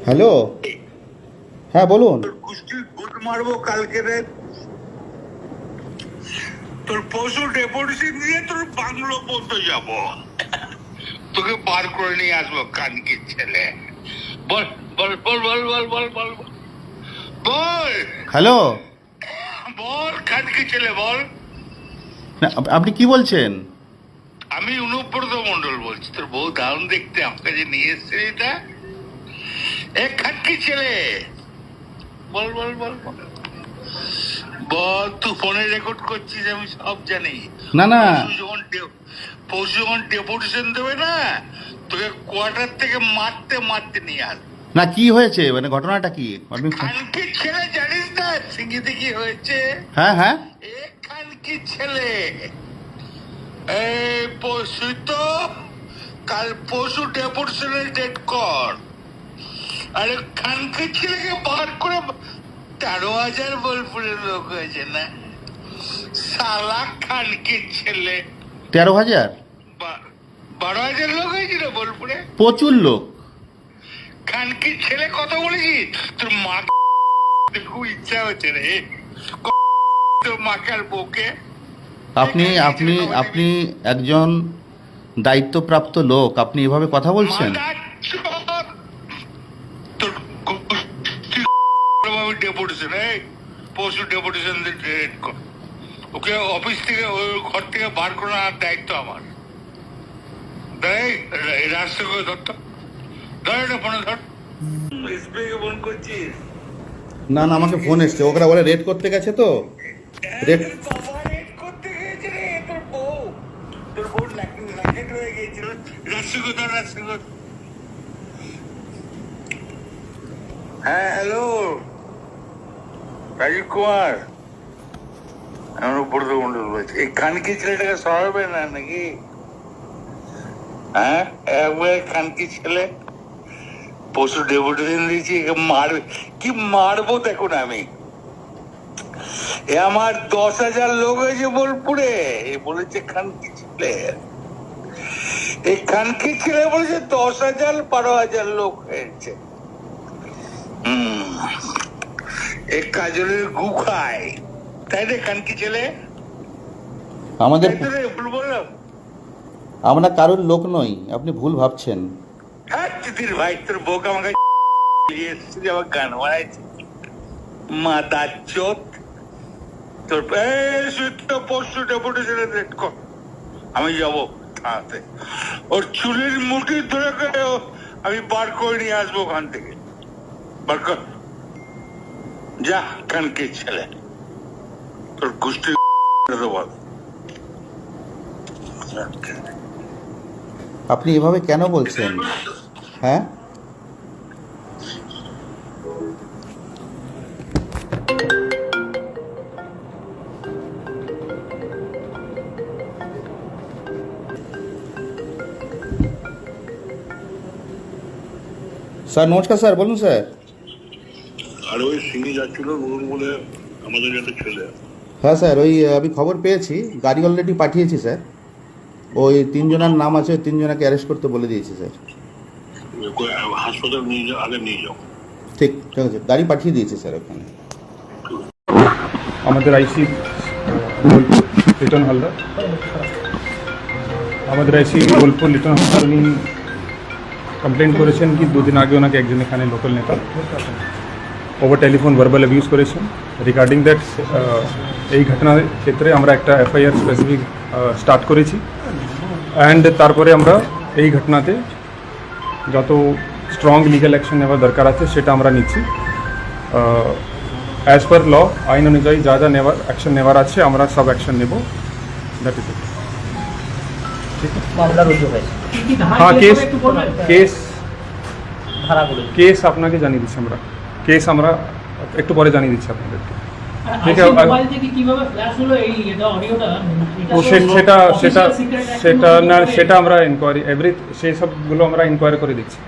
Hello, হ্যাঁ বলুন। কুস্তি গুড মারবো কালকে রে। তোর পশু ডেপুটেশন দিয়ে তোর বাংলো পর্যন্ত যাব, তোকে বার করে নিয়ে আসবো কানকির ছেলে। বল বল বল বল বল বল বল বল হ্যালো, বল কানকির ছেলে বল। না, আপনি কি বলছেন? আমি অনুব্রত মন্ডল বলছি, তোর বউ দারুণ দেখতে, আমাকে যে নিয়ে এসছে এটা। এক খানকির ছেলে বল বল বল বল বল। তুই ফোনে রেকর্ড করছিস, আমি সব জানি। না না, পরশু যখন ডেপুটেশন দেবে না, তোকে কোয়ার্টার থেকে মারতে মারতে নিয়ে আস। না কি হয়েছে, মানে ঘটনাটা কি আপনি? খানকির ছেলে জানিস না সিঙ্গিতে কি হয়েছে? হ্যাঁ হ্যাঁ, এ খানকির ছেলে এই পরশু তো, কাল পরশু ডেপুটেশনের ডেট কর। আরে খানকির ছেলেকে বার করে 13,000 বোলপুরের লোক হয়েছে না সালা। খানকির ছেলে 13,000? 12,000 লোক হয়েছিল বোলপুরে, প্রচুর লোক। খানকির ছেলে কথা বলেছিস? তোর মা খুব ইচ্ছা হচ্ছে রে, তোর মাকে আর বউকে। আপনি আপনি আপনি একজন দায়িত্বপ্রাপ্ত লোক, আপনি এভাবে কথা বলছেন? তোর ডেপুটেশন, এই পরশু ডেপুটেশন ডেট কর। ওকে অফিস থেকে, ওই ঘর থেকে বার করার দায়িত্ব আমার। রাস্তা করে ধরতো, ধর এটা ফোনে ধর। ফোন করছিস? না না, আমাকে ফোন এসছে, ওরা বলে রেড করতে গেছে তো। রেড করতে গেছে রে তোর বউ। তোর বউ ল্যাকেট হয়ে গেছিল। রাস্তা করে ধর, রাস্তা করে। হ্যাঁ হ্যালো, রাজীব কুমার, আমার উপরত মন্ডল বলছি। এই খানকি ছেলেটাকে সরাবে না নাকি? হ্যাঁ, একবার খানকি ছেলে পশু ডেপুটেশন দিয়েছি, একে মারবে। কি মারবো দেখুন আমি। এ আমার 10,000 লোক হয়েছে বোলপুরে, এ বলেছে খানকি ছেলে। এই খানকি ছেলে বলেছে 10,000 12,000 লোক হয়েছে। এক কাজলের গু খায়, তাই রে খানকি ছেলে? আমাদের, ভুল বললাম? আমরা কারোর লোক নই, আপনি ভুল ভাবছেন। হ্যাঁ তিতির ভাই, তোর বউকে আমাকে নিয়ে এসেছি, আমার গান বানাইছে মাদা চোত। তোর পরশু ডেপুটেশনের ডেট কর, আমি যাবো থানাতে। ওর চুলের মুঠি ধরে করে আমি বার করে নিয়ে আসবো ওখান থেকে। বার কর, যা কানকির ছেলে, তোর গোষ্ঠী বল। আপনি এভাবে কেন বলছেন? হ্যাঁ, স্যার নমস্কার। স্যার বলুন স্যার। আর ওই সিঙ্গি যাচ্ছিল নুরুল বলে আমাদের একটা ছেলে। হ্যাঁ স্যার, ওই আমি খবর পেয়েছি, গাড়ি অলরেডি পাঠিয়েছি স্যার। ওই 3 জনের নাম আছে, ওই 3 জনকে অ্যারেস্ট করতে বলে দিয়েছি স্যার। হাসপাতাল নিয়ে যাও, আগে নিয়ে যাও। ঠিক ঠিক আছে, গাড়ি পাঠিয়ে দিয়েছি স্যার ওখানে। আমাদের আইসি লিটন হালদার, লিটন হালদার উনি কমপ্লেন করেছেন কি 2 দিন আগে ওনাকে একজন এখানে লোকাল নেতা ওভার টেলিফোন ভার্বাল অ্যাবিউজ করেছেন। রিগার্ডিং দ্যাট এই ঘটনার ক্ষেত্রে আমরা একটা এফআইআর স্পেসিফিক স্টার্ট করেছি, অ্যান্ড তারপরে আমরা এই ঘটনাতে যত স্ট্রং লিগ্যাল অ্যাকশন নেওয়ার দরকার আছে সেটা আমরা নিচ্ছি। অ্যাজ পার ল, আইন অনুযায়ী যা যা অ্যাকশন নেওয়ার আছে আমরা সব অ্যাকশন নেব। That is it. ঠিক আছে, হ্যাঁ কেস আপনাকে জানিয়ে দিচ্ছি আমরা। কেস আমরা একটু পরে জানিয়ে দিচ্ছি আপনাদেরকে। ঠিক আছে, সেটা আমরা ইনকোয়ারি সেই সবগুলো আমরা ইনকোয়ারি করে দিচ্ছি।